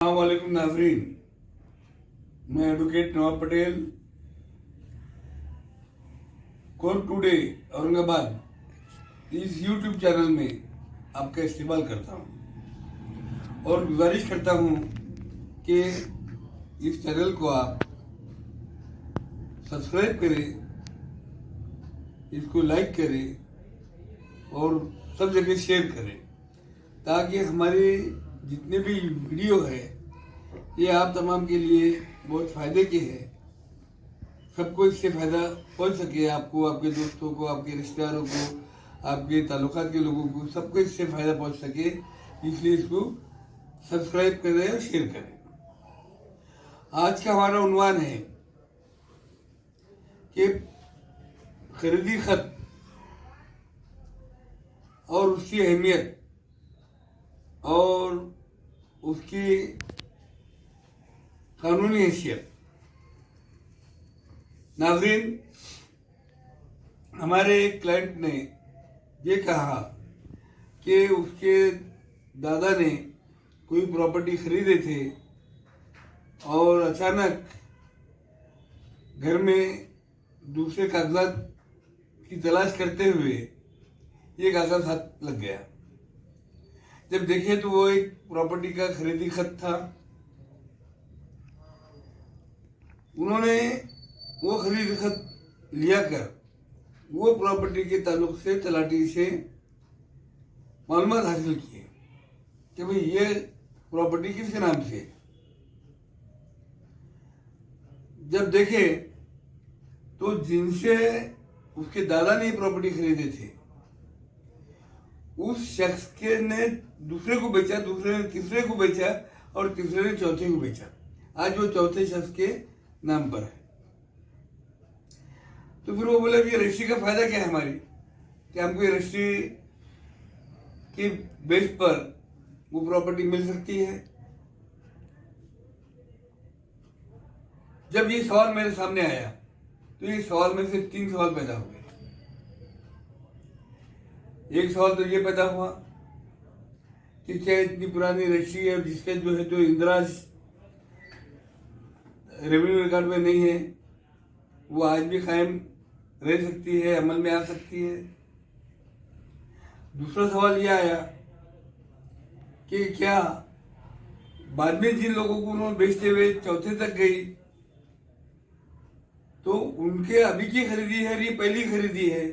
अस्सलामुअलैकुम नाज़रीन, मैं एडवोकेट नवाब पटेल कोर्ट टुडे औरंगाबाद इस यूट्यूब चैनल में आपका इस्तेमाल करता हूँ और गुजारिश करता हूँ कि इस चैनल को आप सब्सक्राइब करें, इसको लाइक करें और सब जगह शेयर करें ताकि हमारे जितने भी वीडियो है ये आप तमाम के लिए बहुत फ़ायदे के हैं। सबको इससे फ़ायदा पहुंच सके, आपको, आपके दोस्तों को, आपके रिश्तेदारों को, आपके ताल्लुकात के लोगों को, सबको इससे फ़ायदा पहुंच सके, इसलिए इसको सब्सक्राइब करें और शेयर करें। आज का हमारा उन्वान है कि खरीदी खत और उसकी अहमियत और उसकी कानूनी हैसियत। नाज़रीन, हमारे एक क्लाइंट ने ये कहा कि उसके दादा ने कोई प्रॉपर्टी खरीदे थे और अचानक घर में दूसरे कागजात की तलाश करते हुए ये कागज हाथ लग गया। जब देखे तो वो एक प्रॉपर्टी का खरीदी खत था। उन्होंने वो खरीदी खत लिया कर वो प्रॉपर्टी के ताल्लुक से तलाटी से मालूमात हासिल किए कि भाई ये प्रॉपर्टी किसके नाम से। जब देखे तो जिनसे उसके दादा ने प्रॉपर्टी खरीदे थे उस शख्स के ने दूसरे को बेचा, दूसरे ने तीसरे को बेचा और तीसरे ने चौथे को बेचा। आज वो चौथे शख्स के नाम पर है। तो फिर वो बोले कि रजिस्ट्री का फायदा क्या है हमारी, कि हमको ये रजिस्ट्री की बेस पर वो प्रॉपर्टी मिल सकती है। जब ये सवाल मेरे सामने आया तो ये सवाल में से 3 सवाल पैदा हो गए। एक सवाल तो ये पैदा हुआ कि क्या इतनी पुरानी रजिस्ट्री है जिसका जो है तो इंदिराज रेवेन्यू रिकॉर्ड में नहीं है, वो आज भी कायम रह सकती है, अमल में आ सकती है। दूसरा सवाल यह आया कि क्या बाद में जिन लोगों को उन्होंने बेचते हुए चौथे तक गई तो उनके अभी की खरीदी है, ये पहली खरीदी है,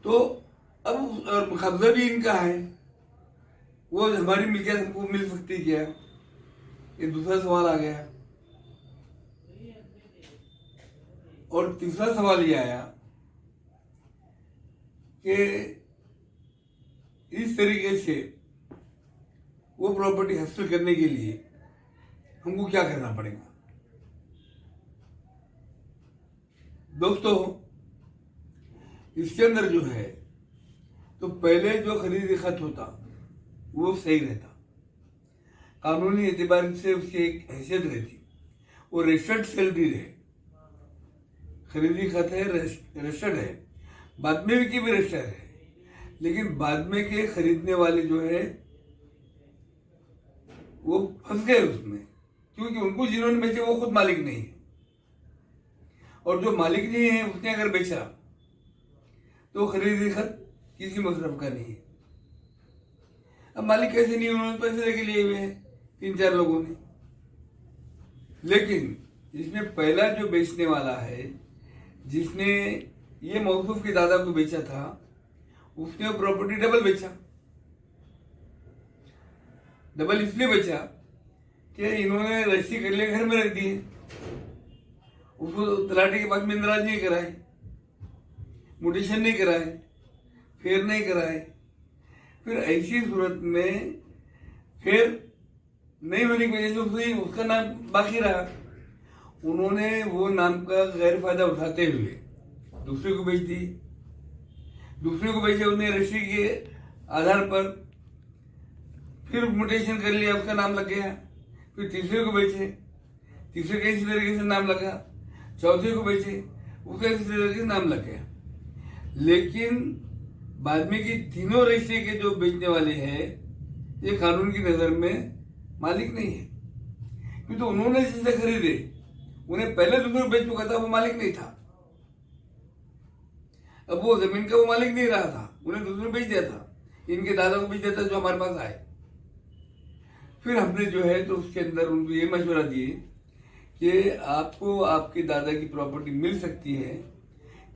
तो अब कब्जा भी इनका है, वो हमारी मिल्कियत हमको मिल सकती क्या। ये दूसरा सवाल आ गया। और तीसरा सवाल ये आया कि इस तरीके से वो प्रॉपर्टी हासिल करने के लिए हमको क्या करना पड़ेगा। दोस्तों, इसके अंदर जो है तो पहले जो खरीदी खत होता वो सही रहता, कानूनी एतबार से उसकी एक हैसियत रहती, वो रजिस्टर्ड सेल डीड है, खरीदी खत है, रजिस्टर्ड है, बाद में की भी रजिस्टर्ड है। लेकिन बाद में के खरीदने वाले जो है वो फंस गए उसमें, क्योंकि उनको जिन्होंने बेचे वो खुद मालिक नहीं है, और जो मालिक नहीं है उसने अगर बेचा तो खरीदी खत किसी मसरफ का नहीं है। अब मालिक कैसे नहीं, उन्होंने पैसे लेके लिए हुए हैं 3-4 लोगों ने। लेकिन इसमें पहला जो बेचने वाला है, जिसने ये मौसूफ के दादा को बेचा था, उसने वो प्रॉपर्टी डबल बेचा। डबल इसलिए बेचा कि इन्होंने रजिस्ट्री कर लिए, घर में रख दिए, उसको तलाटी के पास में इंदराज नहीं कराए, म्यूटेशन नहीं कराए, फेर नहीं कराए। फिर ऐसी सूरत में फिर नहीं होने की वजह से उसका नाम बाकी रहा। उन्होंने वो नाम का गैर फायदा उठाते हुए दूसरे को बेच दी। दूसरे को बेचे उन्हें रजिस्ट्री के आधार पर, फिर म्यूटेशन कर लिया, उसका नाम लग गया। फिर तीसरे को बेचे, तीसरे का इसी तरीके से नाम लगा। चौथे को बेचे, उसका इसी तरीके से नाम लग गया। लेकिन बाद में की तीनों रजिस्ट्री के जो बेचने वाले हैं ये कानून की नज़र में मालिक नहीं है, क्योंकि तो उन्होंने जिसे खरीदे उन्हें पहले दूसरे को बेच चुका था, वो मालिक नहीं था। अब वो जमीन का वो मालिक नहीं रहा था, उन्हें दूसरे को बेच दिया था, इनके दादा को बेच दिया था जो हमारे पास आए। फिर हमने जो है तो उसके अंदर उनको ये मशवरा दिए कि आपको आपके दादा की प्रॉपर्टी मिल सकती है,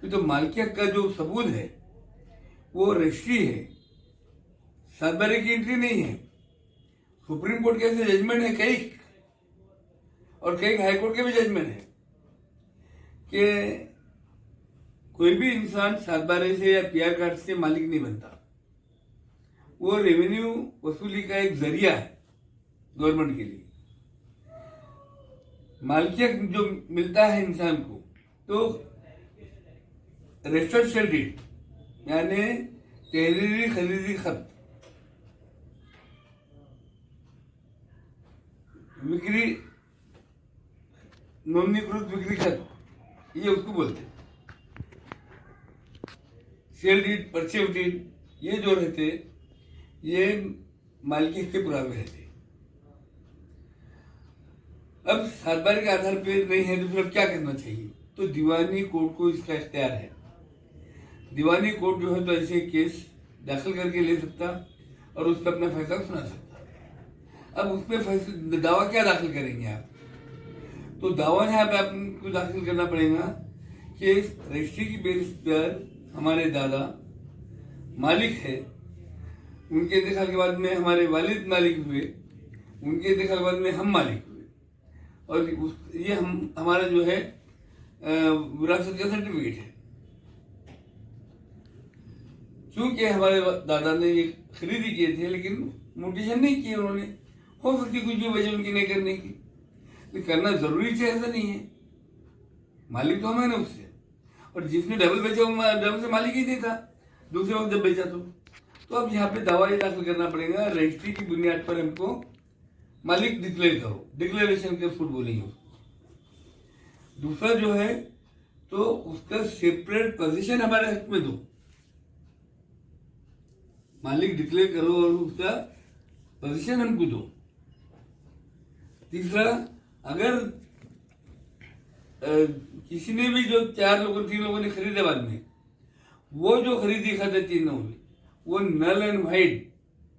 कि तो मालिकियत का जो सबूत है वो रजिस्ट्री है, 7/12 की एंट्री नहीं है। सुप्रीम कोर्ट के ऐसे जजमेंट है कई, और कई हाई कोर्ट के भी जजमेंट है कि कोई भी इंसान 7/12 से या PR कार्ड से मालिक नहीं बनता। वो रेवेन्यू वसूली का एक जरिया है गवर्नमेंट के लिए। मालिकियत जो मिलता है इंसान को, तो रजिस्टर्ड सेल डीड यानी तहरीरी खरीदी खत, बिक्री नोंदणीकृत बिक्री खत, ये उसको बोलते हैं। सेल डीड, परचेज डीड, ये जो रहते ये मालिकियत के पुरावे रहते। अब 7/12 के आधार पे नहीं है तो फिर क्या करना चाहिए? तो दीवानी कोर्ट को इसका इख्तियार है। दीवानी कोर्ट जो है तो ऐसे केस दाखिल करके ले सकता और उस पर अपना फैसला सुना सकता। अब उसमें दावा क्या दाखिल करेंगे आप? तो दावा यहाँ पे आपको दाखिल करना पड़ेगा कि रजिस्ट्री की बेस पर हमारे दादा मालिक है, उनके इंतकाल के बाद में हमारे वालिद मालिक हुए, उनके इंतकाल के बाद में हम मालिक हुए, और ये हमारा जो है विरासत का सर्टिफिकेट है। क्योंकि हमारे दादा ने ये खरीदी किए थे लेकिन म्यूटेशन नहीं किए उन्होंने, हो सकती कुछ भी वजह उनकी नहीं करने की, लेकिन करना जरूरी है ऐसा नहीं है। मालिक तो हमें ना उससे, और जिसने डबल बेचा वो डबल से मालिक ही नहीं था दूसरे वक्त जब बेचा तो अब यहाँ पे दावा ये दाखिल करना पड़ेगा, रजिस्ट्री की बुनियाद पर हमको मालिक डिक्लेयर करो, डिक्लेरेशन के फुट बोलेंगे उसको। दूसरा जो है तो उसका सेपरेट पोजीशन हमारे हक में दो, मालिक डिक्लेयर करो और उसका पोजीशन हमको दो। तीसरा, अगर किसी ने भी जो 3 लोगों ने खरीदे बाद में, वो जो खरीदी खाते तीनों में वो नल एंड वाइड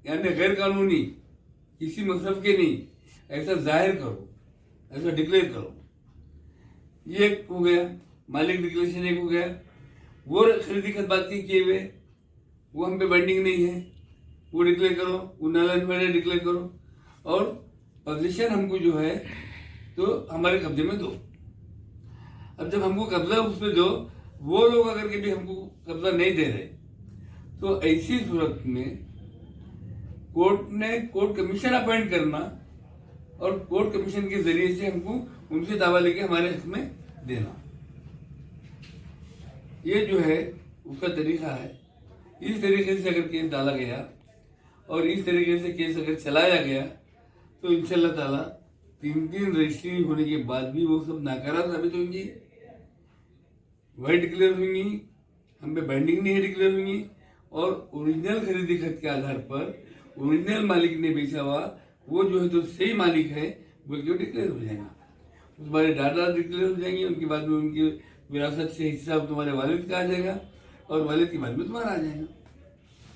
यानी गैर कानूनी, किसी मसरफ के नहीं, ऐसा जाहिर करो, ऐसा डिक्लेयर करो। ये एक हो गया, मालिक डिक्लेरेशन एक हो गया। वो खरीदी खत बात किए हुए वो हम पे बाइंडिंग नहीं है, वो डिक्लेयर करो, वो नल एंड वाइड डिक्लेयर करो, और पोजीशन हमको जो है तो हमारे कब्जे में दो। अब जब हमको कब्जा उस पर दो, वो लोग अगर कभी हमको कब्जा नहीं दे रहे तो ऐसी सूरत में कोर्ट कमीशन अपॉइंट करना और कोर्ट कमीशन के जरिए से हमको उनसे दावा लेके हमारे हक में देना, ये जो है उसका तरीका है। इस तरीके से अगर केस डाला गया और इस तरीके से केस अगर चलाया गया तो इंशाल्लाह ताला 3 रजिस्ट्री होने के बाद भी वो सब नाकारा साबित होंगी, वाइड डिक्लेयर होंगी, हम पे बाइंडिंग नहीं है डिक्लेयर होंगी, और ओरिजिनल खरीदी खत के आधार पर ओरिजिनल मालिक ने बेचा हुआ वो जो है तो सही मालिक है बोल के डिक्लेयर हो जाएगा। उस बारे दादा डिक्लेयर हो जाएंगे, उनके बाद में उनकी विरासत से हिस्सा तुम्हारे वालिद का आ जाएगा और वालिद के बाद में तुम्हारा आ जाएगा।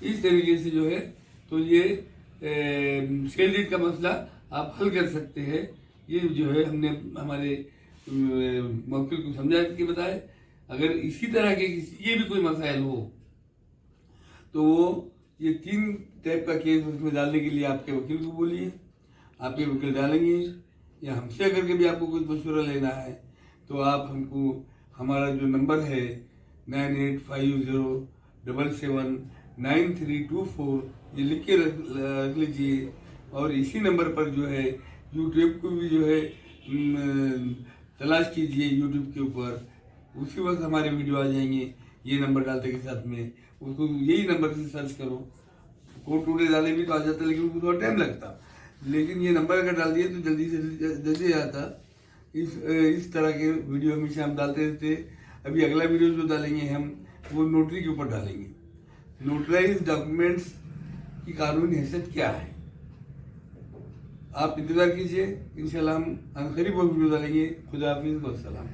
इस तरीके से जो है तो ये सेल डीड का मसला आप हल कर सकते हैं। ये जो है हमने हमारे मौके को समझा के बताए। अगर इसी तरह के ये भी कोई मसाइल हो तो वो ये 3 टाइप का केस उसमें डालने के लिए आपके वकील को बोलिए, आपके वकील डालेंगे, या हमसे अगर कभी आपको कुछ मशवरा लेना है तो आप हमको हमारा जो नंबर है 9850779324 ये लिख के रख लीजिए, और इसी नंबर पर जो है यूट्यूब को भी जो है तलाश कीजिए यूट्यूब के ऊपर, उसी वक्त हमारे वीडियो आ जाएंगे। ये नंबर डालते के साथ में उसको यही नंबर से सर्च करो, कोड टूडे डाले भी तो आ जाता, लेकिन उसको थोड़ा टाइम लगता, लेकिन ये नंबर अगर डाल दिए तो जल्दी से जल्दी आता। इस तरह के वीडियो हमेशा हम डालते रहते। अभी अगला वीडियो जो डालेंगे हम वो नोटरी के ऊपर डालेंगे, नोटराइज डॉक्यूमेंट्स की कानूनी हैसियत क्या है। आप इंतज़ार कीजिए, इंशाल्लाह हम करीब वीडियो डालेंगे। खुदा हाफिज़, वस्सलाम।